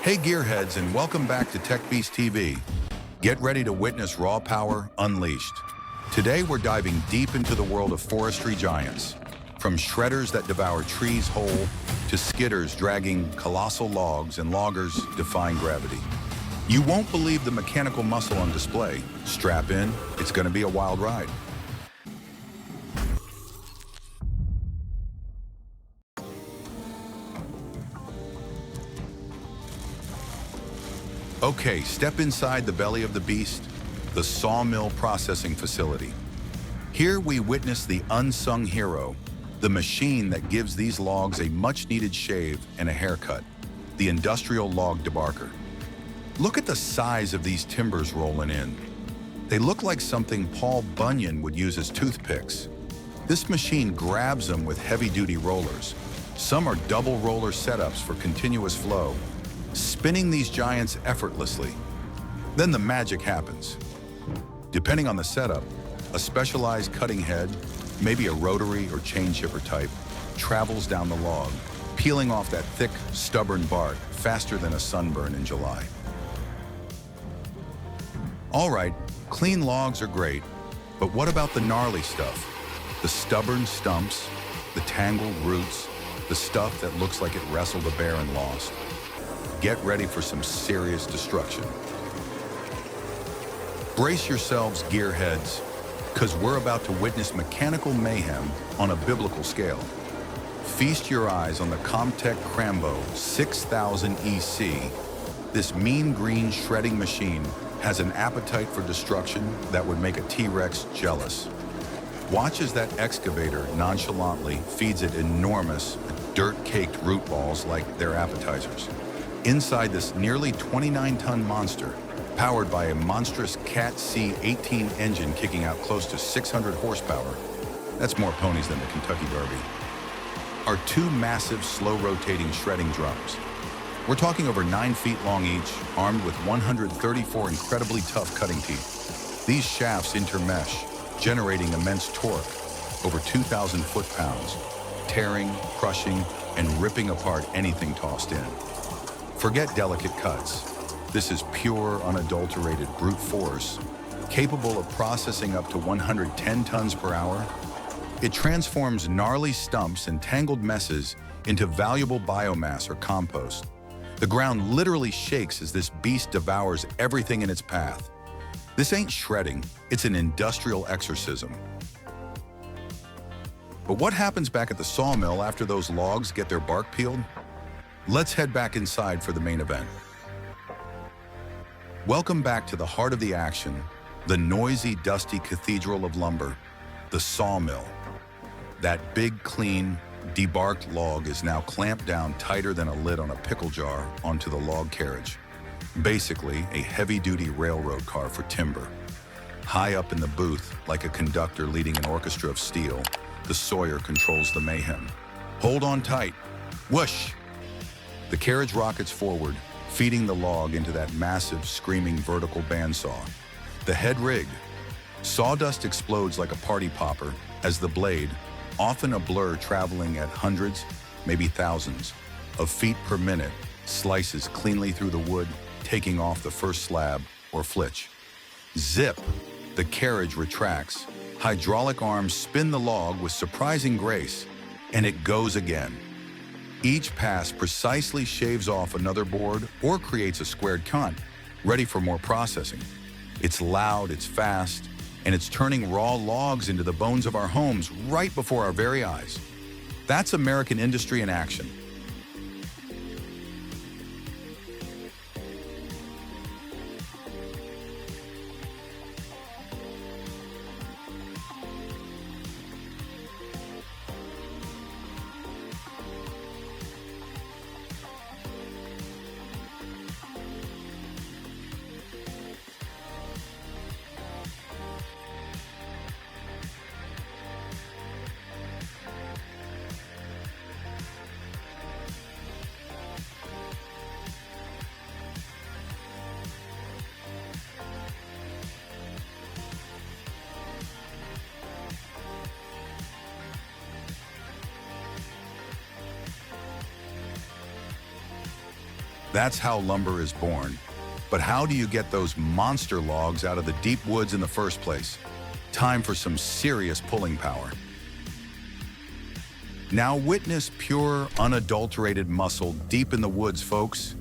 Hey gearheads, and welcome back to Techbeast TV. Get ready to witness raw power unleashed. Today we're diving deep into the world of forestry giants. From shredders that devour trees whole, to skidders dragging colossal logs and loggers defying gravity. You won't believe the mechanical muscle on display. Strap in, it's gonna be a wild ride. Okay, step inside the belly of the beast, the sawmill processing facility. Here we witness the unsung hero, the machine that gives these logs a much-needed shave and a haircut, the industrial log debarker. Look at the size of these timbers rolling in. They look like something Paul Bunyan would use as toothpicks. This machine grabs them with heavy-duty rollers. Some are double roller setups for continuous flow, spinning these giants effortlessly. Then the magic happens. Depending on the setup, a specialized cutting head, maybe a rotary or chain chipper type, travels down the log, peeling off that thick, stubborn bark faster than a sunburn in July. All right, clean logs are great, but what about the gnarly stuff? The stubborn stumps, the tangled roots, the stuff that looks like it wrestled a bear and lost. Get ready for some serious destruction. Brace yourselves, gearheads, because we're about to witness mechanical mayhem on a biblical scale. Feast your eyes on the Comtech Crambo 6000 EC. This mean green shredding machine has an appetite for destruction that would make a T-Rex jealous. Watch as that excavator nonchalantly feeds it enormous, dirt-caked root balls like they're appetizers. Inside this nearly 29-ton monster, powered by a monstrous Cat C18 engine kicking out close to 600 horsepower, that's more ponies than the Kentucky Derby, are two massive, slow-rotating shredding drums. We're talking over 9 feet long each, armed with 134 incredibly tough cutting teeth. These shafts intermesh, generating immense torque, over 2,000 foot-pounds, tearing, crushing, and ripping apart anything tossed in. Forget delicate cuts. This is pure, unadulterated brute force, capable of processing up to 110 tons per hour. It transforms gnarly stumps and tangled messes into valuable biomass or compost. The ground literally shakes as this beast devours everything in its path. This ain't shredding, it's an industrial exorcism. But what happens back at the sawmill after those logs get their bark peeled? Let's head back inside for the main event. Welcome back to the heart of the action, the noisy, dusty cathedral of lumber, the sawmill. That big, clean, debarked log is now clamped down tighter than a lid on a pickle jar onto the log carriage. Basically, a heavy-duty railroad car for timber. High up in the booth, like a conductor leading an orchestra of steel, the sawyer controls the mayhem. Hold on tight. Whoosh! The carriage rockets forward, feeding the log into that massive, screaming vertical bandsaw. The head rigged. Sawdust explodes like a party popper as the blade, often a blur traveling at hundreds, maybe thousands, of feet per minute, slices cleanly through the wood, taking off the first slab or flitch. Zip! The carriage retracts. Hydraulic arms spin the log with surprising grace, and it goes again. Each pass precisely shaves off another board or creates a squared cut, ready for more processing. It's loud, it's fast, and it's turning raw logs into the bones of our homes right before our very eyes. That's American industry in action. That's how lumber is born. But how do you get those monster logs out of the deep woods in the first place? Time for some serious pulling power. Now witness pure, unadulterated muscle deep in the woods, folks.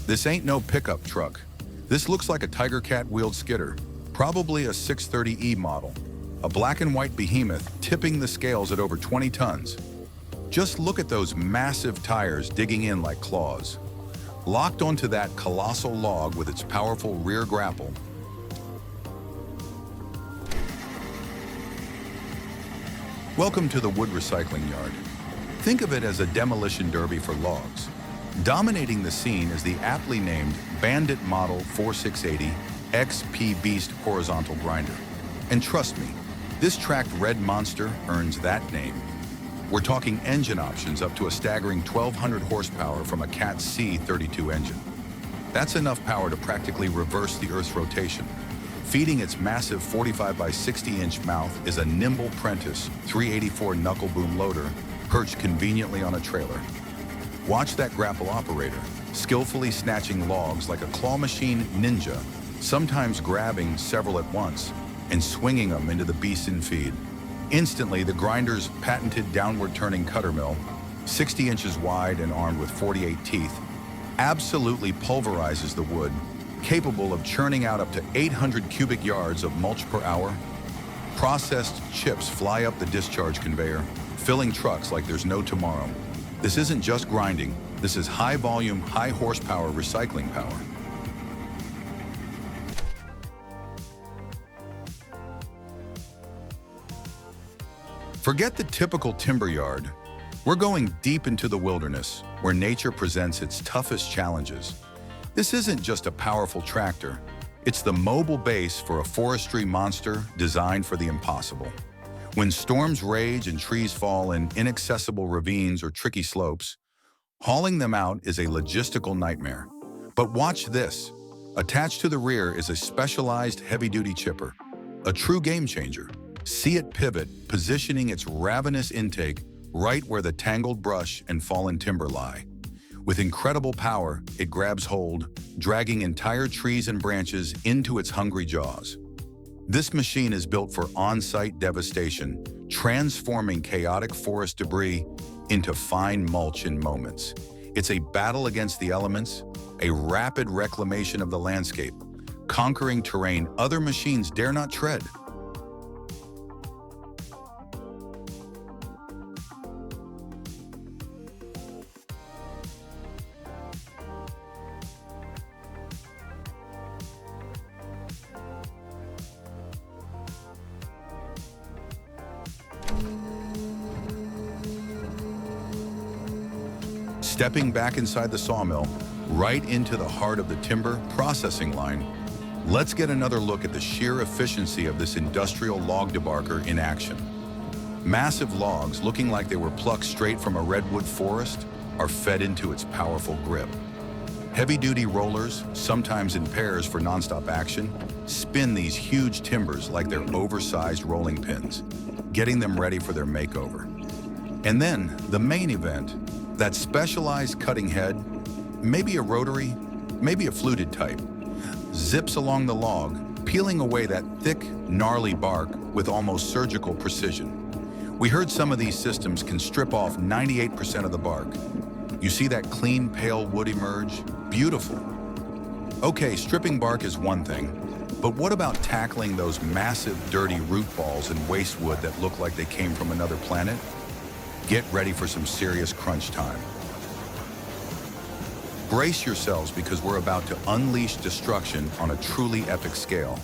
This ain't no pickup truck. This looks like a Tiger Cat wheeled skidder, probably a 630E model, a black and white behemoth tipping the scales at over 20 tons. Just look at those massive tires digging in like claws. Locked onto that colossal log with its powerful rear grapple. Welcome to the wood recycling yard. Think of it as a demolition derby for logs. Dominating the scene is the aptly named Bandit Model 4680 XP Beast horizontal grinder. And trust me, this tracked red monster earns that name. We're talking engine options up to a staggering 1,200 horsepower from a Cat C 32 engine. That's enough power to practically reverse the Earth's rotation. Feeding its massive 45 by 60-inch mouth is a nimble Prentice 384 knuckle boom loader perched conveniently on a trailer. Watch that grapple operator, skillfully snatching logs like a claw machine ninja, sometimes grabbing several at once and swinging them into the beast in feed. Instantly, the grinder's patented downward turning cutter mill, 60 inches wide and armed with 48 teeth, absolutely pulverizes the wood, capable of churning out up to 800 cubic yards of mulch per hour. Processed chips fly up the discharge conveyor, filling trucks like there's no tomorrow. This isn't just grinding, this is high volume, high horsepower recycling power. Forget the typical timber yard. We're going deep into the wilderness, where nature presents its toughest challenges. This isn't just a powerful tractor. It's the mobile base for a forestry monster designed for the impossible. When storms rage and trees fall in inaccessible ravines or tricky slopes, hauling them out is a logistical nightmare. But watch this. Attached to the rear is a specialized heavy-duty chipper, a true game changer. See it pivot, positioning its ravenous intake right where the tangled brush and fallen timber lie. With incredible power, it grabs hold, dragging entire trees and branches into its hungry jaws. This machine is built for on-site devastation, transforming chaotic forest debris into fine mulch in moments. It's a battle against the elements, a rapid reclamation of the landscape, conquering terrain other machines dare not tread. Stepping back inside the sawmill, right into the heart of the timber processing line, let's get another look at the sheer efficiency of this industrial log debarker in action. Massive logs, looking like they were plucked straight from a redwood forest, are fed into its powerful grip. Heavy-duty rollers, sometimes in pairs for nonstop action, spin these huge timbers like they're oversized rolling pins, getting them ready for their makeover. And then, the main event, that specialized cutting head, maybe a rotary, maybe a fluted type, zips along the log, peeling away that thick, gnarly bark with almost surgical precision. We heard some of these systems can strip off 98% of the bark. You see that clean, pale wood emerge? Beautiful. Okay, stripping bark is one thing, but what about tackling those massive, dirty root balls and waste wood that look like they came from another planet? Get ready for some serious crunch time. Brace yourselves because we're about to unleash destruction on a truly epic scale.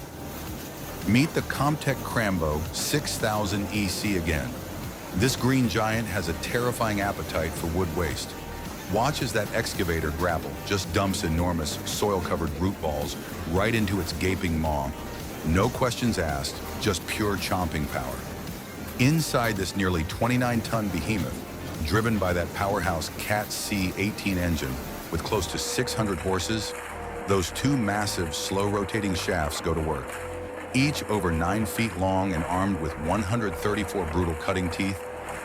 Meet the Comtech Crambo 6000 EC again. This green giant has a terrifying appetite for wood waste. Watch as that excavator grapple just dumps enormous soil-covered root balls right into its gaping maw. No questions asked, just pure chomping power. Inside this nearly 29-ton behemoth, driven by that powerhouse Cat C 18 engine with close to 600 horses, those two massive, slow-rotating shafts go to work. Each over 9 feet long and armed with 134 brutal cutting teeth,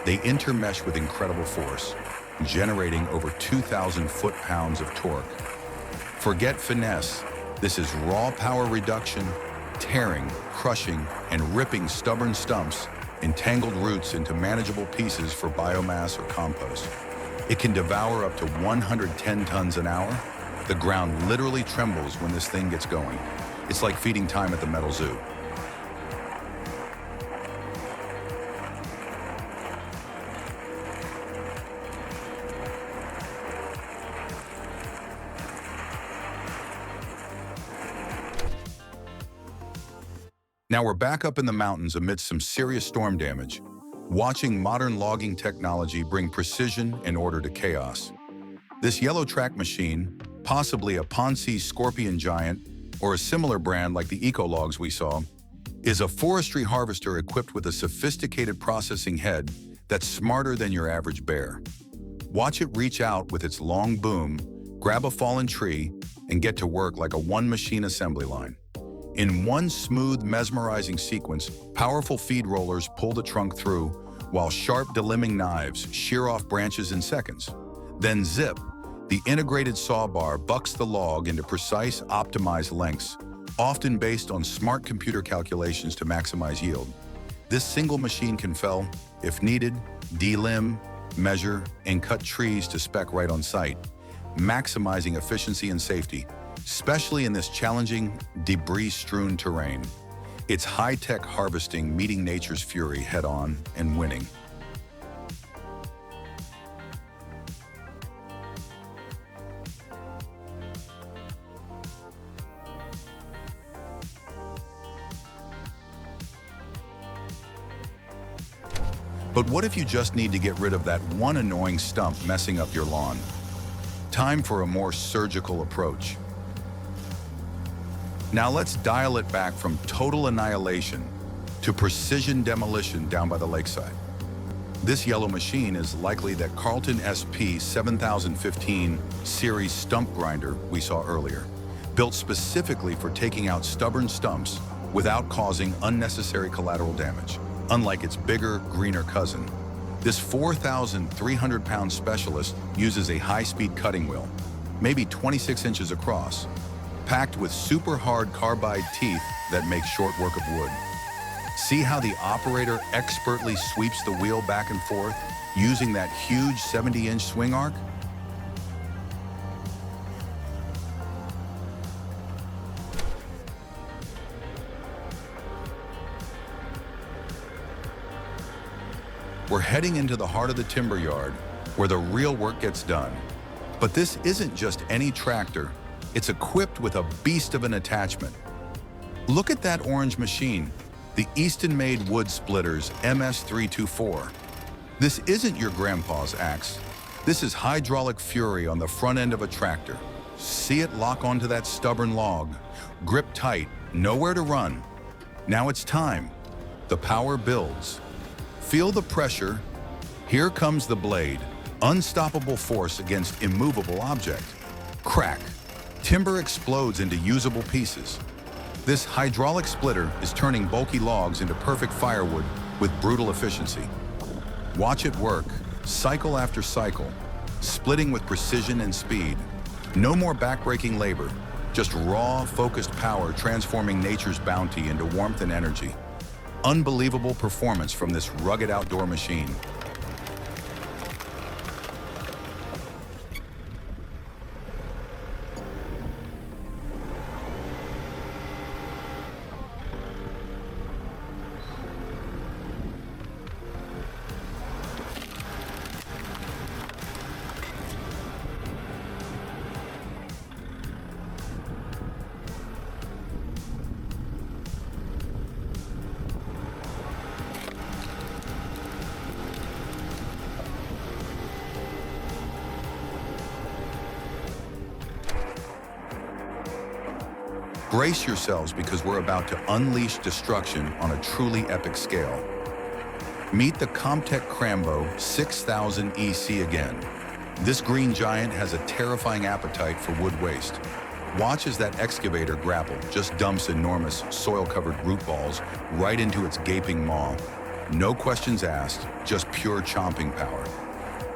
they intermesh with incredible force, generating over 2,000 foot-pounds of torque. Forget finesse. This is raw power reduction, tearing, crushing, and ripping stubborn stumps and tangled roots into manageable pieces for biomass or compost. It can devour up to 110 tons an hour. The ground literally trembles when this thing gets going. It's like feeding time at the metal zoo. Now we're back up in the mountains amidst some serious storm damage, watching modern logging technology bring precision and order to chaos. This yellow track machine, possibly a Ponzi Scorpion Giant or a similar brand like the Eco-Logs we saw, is a forestry harvester equipped with a sophisticated processing head that's smarter than your average bear. Watch it reach out with its long boom, grab a fallen tree, and get to work like a one-machine assembly line. In one smooth, mesmerizing sequence, powerful feed rollers pull the trunk through, while sharp delimbing knives shear off branches in seconds. Then zip, the integrated saw bar bucks the log into precise, optimized lengths, often based on smart computer calculations to maximize yield. This single machine can fell, if needed, delimb, measure, and cut trees to spec right on site, maximizing efficiency and safety, especially in this challenging, debris-strewn terrain. It's high-tech harvesting meeting nature's fury head-on and winning. But what if you just need to get rid of that one annoying stump messing up your lawn? Time for a more surgical approach. Now let's dial it back from total annihilation to precision demolition down by the lakeside. This yellow machine is likely that Carlton SP 7015 series stump grinder we saw earlier, built specifically for taking out stubborn stumps without causing unnecessary collateral damage. Unlike its bigger, greener cousin, this 4,300-pound specialist uses a high-speed cutting wheel, maybe 26 inches across, packed with super hard carbide teeth that make short work of wood. See how the operator expertly sweeps the wheel back and forth using that huge 70-inch swing arc? We're heading into the heart of the timber yard where the real work gets done. But this isn't just any tractor. It's equipped with a beast of an attachment. Look at that orange machine, the Easton-made Wood Splitters MS324. This isn't your grandpa's axe. This is hydraulic fury on the front end of a tractor. See it lock onto that stubborn log. Grip tight, nowhere to run. Now it's time. The power builds. Feel the pressure. Here comes the blade. Unstoppable force against immovable object. Crack. Timber explodes into usable pieces. This hydraulic splitter is turning bulky logs into perfect firewood with brutal efficiency. Watch it work, cycle after cycle, splitting with precision and speed. No more backbreaking labor, just raw, focused power transforming nature's bounty into warmth and energy. Unbelievable performance from this rugged outdoor machine. Brace yourselves because we're about to unleash destruction on a truly epic scale. Meet the Comtech Crambo 6000 EC again. This green giant has a terrifying appetite for wood waste. Watch as that excavator grapple just dumps enormous soil-covered root balls right into its gaping maw. No questions asked, just pure chomping power.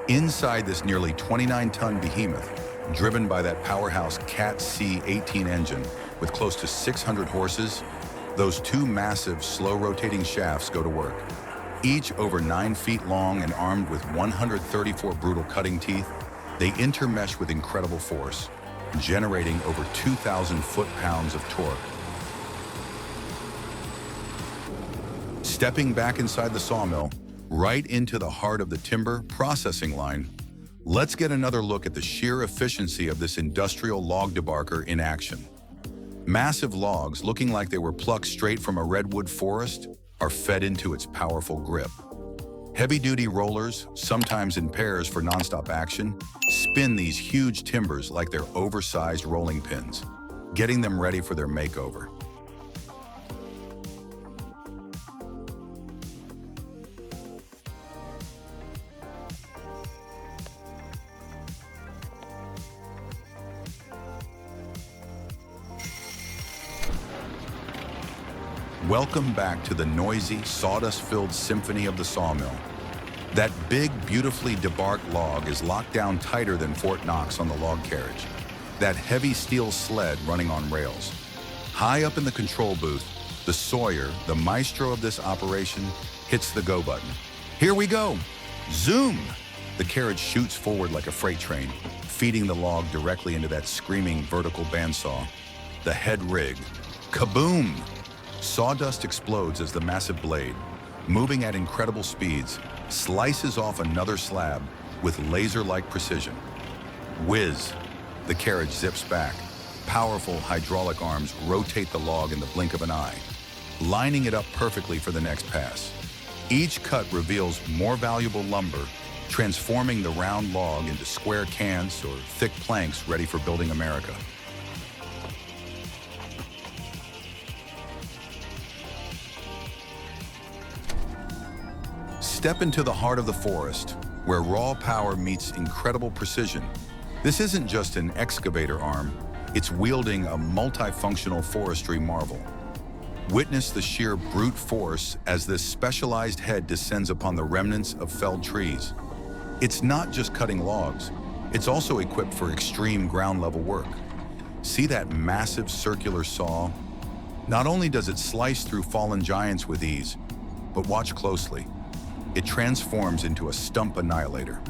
Inside this nearly 29-ton behemoth, Driven by that powerhouse Cat C18 engine with close to 600 horses, those two massive, slow-rotating shafts go to work. Each over 9 feet long and armed with 134 brutal cutting teeth, they intermesh with incredible force, generating over 2,000 foot-pounds of torque. Stepping back inside the sawmill, right into the heart of the timber processing line, let's get another look at the sheer efficiency of this industrial log debarker in action. Massive logs, looking like they were plucked straight from a redwood forest, are fed into its powerful grip. Heavy-duty rollers, sometimes in pairs for nonstop action, spin these huge timbers like they're oversized rolling pins, getting them ready for their makeover. Welcome back to the noisy, sawdust-filled symphony of the sawmill. That big, beautifully debarked log is locked down tighter than Fort Knox on the log carriage. That heavy steel sled running on rails. High up in the control booth, the sawyer, the maestro of this operation, hits the go button. Here we go! Zoom! The carriage shoots forward like a freight train, feeding the log directly into that screaming vertical bandsaw. The head rig. Kaboom! Sawdust explodes as the massive blade, moving at incredible speeds, slices off another slab with laser-like precision. Whiz! The carriage zips back. Powerful hydraulic arms rotate the log in the blink of an eye, lining it up perfectly for the next pass. Each cut reveals more valuable lumber, transforming the round log into square cans or thick planks ready for building America. Step into the heart of the forest, where raw power meets incredible precision. This isn't just an excavator arm, it's wielding a multifunctional forestry marvel. Witness the sheer brute force as this specialized head descends upon the remnants of felled trees. It's not just cutting logs, it's also equipped for extreme ground-level work. See that massive circular saw? Not only does it slice through fallen giants with ease, but watch closely. It transforms into a stump annihilator,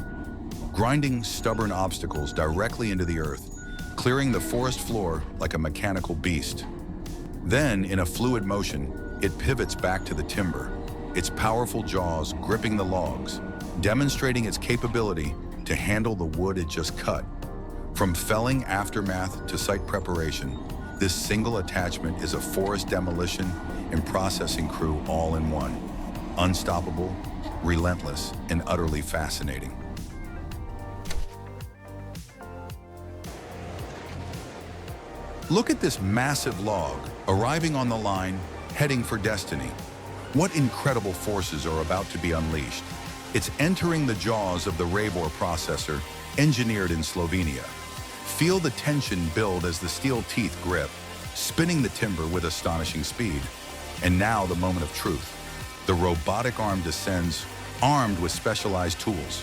grinding stubborn obstacles directly into the earth, clearing the forest floor like a mechanical beast. Then, in a fluid motion, it pivots back to the timber, its powerful jaws gripping the logs, demonstrating its capability to handle the wood it just cut. From felling aftermath to site preparation, this single attachment is a forest demolition and processing crew all in one. Unstoppable, relentless, and utterly fascinating. Look at this massive log, arriving on the line, heading for destiny. What incredible forces are about to be unleashed? It's entering the jaws of the Ravor processor, engineered in Slovenia. Feel the tension build as the steel teeth grip, spinning the timber with astonishing speed. And now the moment of truth. The robotic arm descends, armed with specialized tools.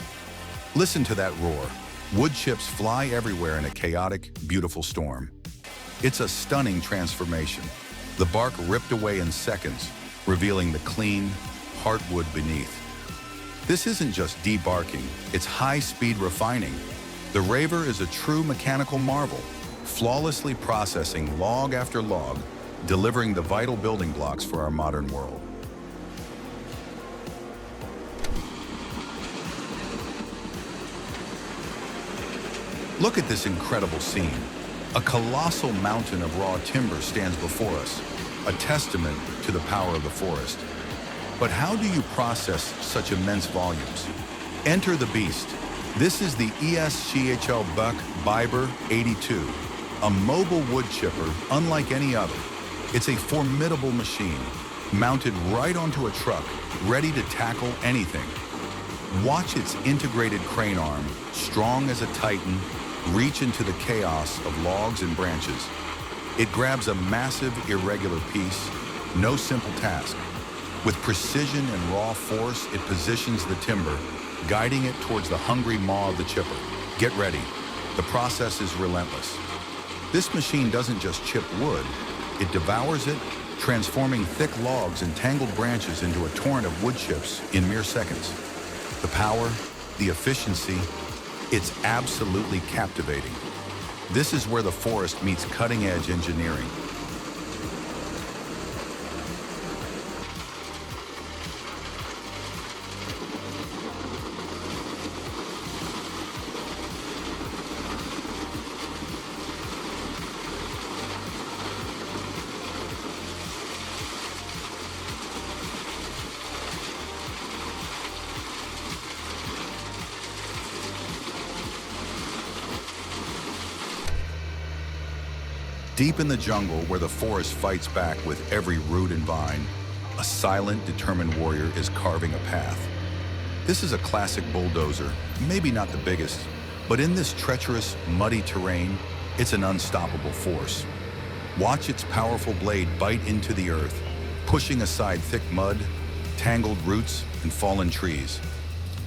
Listen to that roar. Wood chips fly everywhere in a chaotic, beautiful storm. It's a stunning transformation. The bark ripped away in seconds, revealing the clean, heartwood beneath. This isn't just debarking, it's high-speed refining. The Raver is a true mechanical marvel, flawlessly processing log after log, delivering the vital building blocks for our modern world. Look at this incredible scene. A colossal mountain of raw timber stands before us, a testament to the power of the forest. But how do you process such immense volumes? Enter the beast. This is the ESCHL Buck Biber 82, a mobile wood chipper unlike any other. It's a formidable machine, mounted right onto a truck, ready to tackle anything. Watch its integrated crane arm, strong as a titan, reach into the chaos of logs and branches. It grabs a massive, irregular piece, no simple task. With precision and raw force, it positions the timber, guiding it towards the hungry maw of the chipper. Get ready. The process is relentless. This machine doesn't just chip wood, it devours it, transforming thick logs and tangled branches into a torrent of wood chips in mere seconds. The power, the efficiency, it's absolutely captivating. This is where the forest meets cutting-edge engineering. Deep in the jungle where the forest fights back with every root and vine, a silent, determined warrior is carving a path. This is a classic bulldozer, maybe not the biggest, but in this treacherous, muddy terrain, it's an unstoppable force. Watch its powerful blade bite into the earth, pushing aside thick mud, tangled roots, and fallen trees.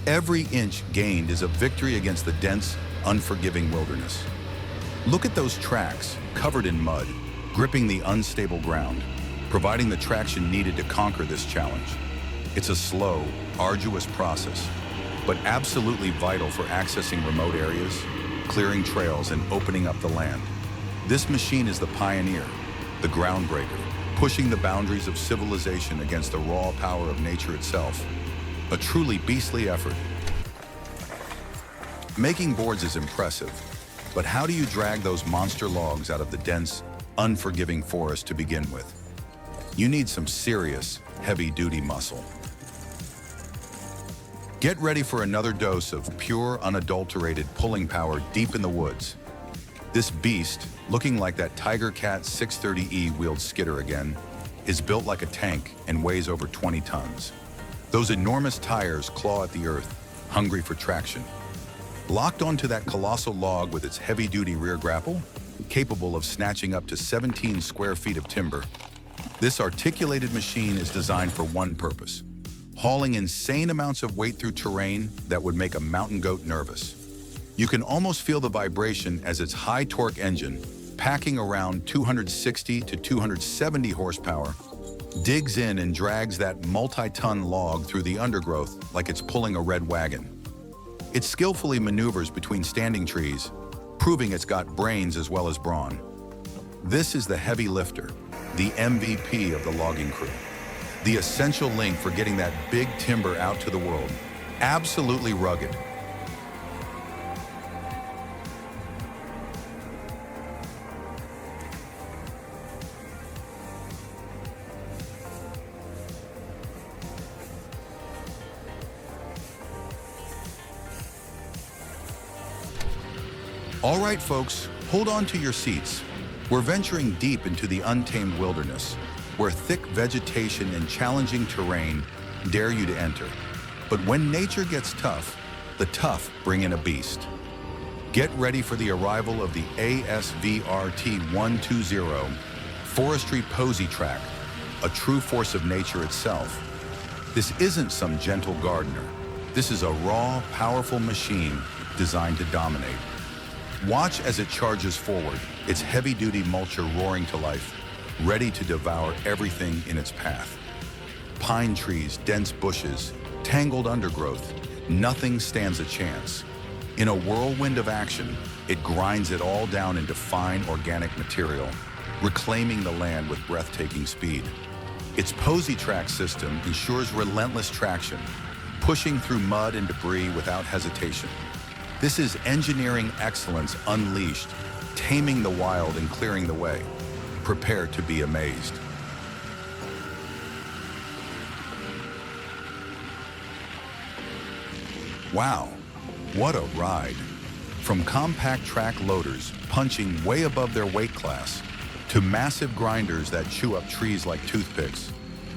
Every inch gained is a victory against the dense, unforgiving wilderness. Look at those tracks, covered in mud, gripping the unstable ground, providing the traction needed to conquer this challenge. It's a slow, arduous process, but absolutely vital for accessing remote areas, clearing trails, and opening up the land. This machine is the pioneer, the groundbreaker, pushing the boundaries of civilization against the raw power of nature itself. A truly beastly effort. Making boards is impressive, but how do you drag those monster logs out of the dense, unforgiving forest to begin with? You need some serious, heavy-duty muscle. Get ready for another dose of pure, unadulterated pulling power deep in the woods. This beast, looking like that Tiger Cat 630E wheeled skidder again, is built like a tank and weighs over 20 tons. Those enormous tires claw at the earth, hungry for traction. Locked onto that colossal log with its heavy-duty rear grapple, capable of snatching up to 17 square feet of timber, this articulated machine is designed for one purpose: hauling insane amounts of weight through terrain that would make a mountain goat nervous. You can almost feel the vibration as its high-torque engine, packing around 260 to 270 horsepower, digs in and drags that multi-ton log through the undergrowth like it's pulling a red wagon. It skillfully maneuvers between standing trees, proving it's got brains as well as brawn. This is the heavy lifter, the MVP of the logging crew. The essential link for getting that big timber out to the world. Absolutely rugged. All right, folks, hold on to your seats. We're venturing deep into the untamed wilderness, where thick vegetation and challenging terrain dare you to enter. But when nature gets tough, the tough bring in a beast. Get ready for the arrival of the ASVRT 120 Forestry Posy Track, a true force of nature itself. This isn't some gentle gardener. This is a raw, powerful machine designed to dominate. Watch as it charges forward, its heavy-duty mulcher roaring to life, ready to devour everything in its path. Pine trees, dense bushes, tangled undergrowth, nothing stands a chance. In a whirlwind of action, it grinds it all down into fine organic material, reclaiming the land with breathtaking speed. Its Posy Track system ensures relentless traction, pushing through mud and debris without hesitation. This is engineering excellence unleashed, taming the wild and clearing the way. Prepare to be amazed. Wow, what a ride. From compact track loaders punching way above their weight class, to massive grinders that chew up trees like toothpicks,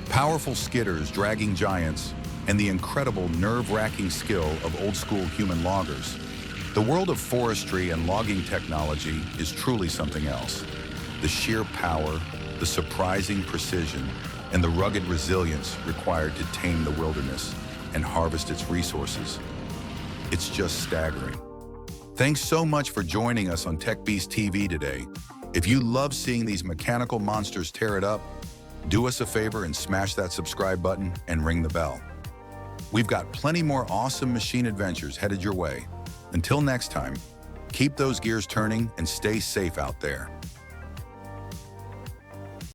powerful skidders dragging giants, and the incredible nerve-wracking skill of old-school human loggers. The world of forestry and logging technology is truly something else. The sheer power, the surprising precision, and the rugged resilience required to tame the wilderness and harvest its resources. It's just staggering. Thanks so much for joining us on Techbeast TV today. If you love seeing these mechanical monsters tear it up, do us a favor and smash that subscribe button and ring the bell. We've got plenty more awesome machine adventures headed your way. Until next time, keep those gears turning and stay safe out there.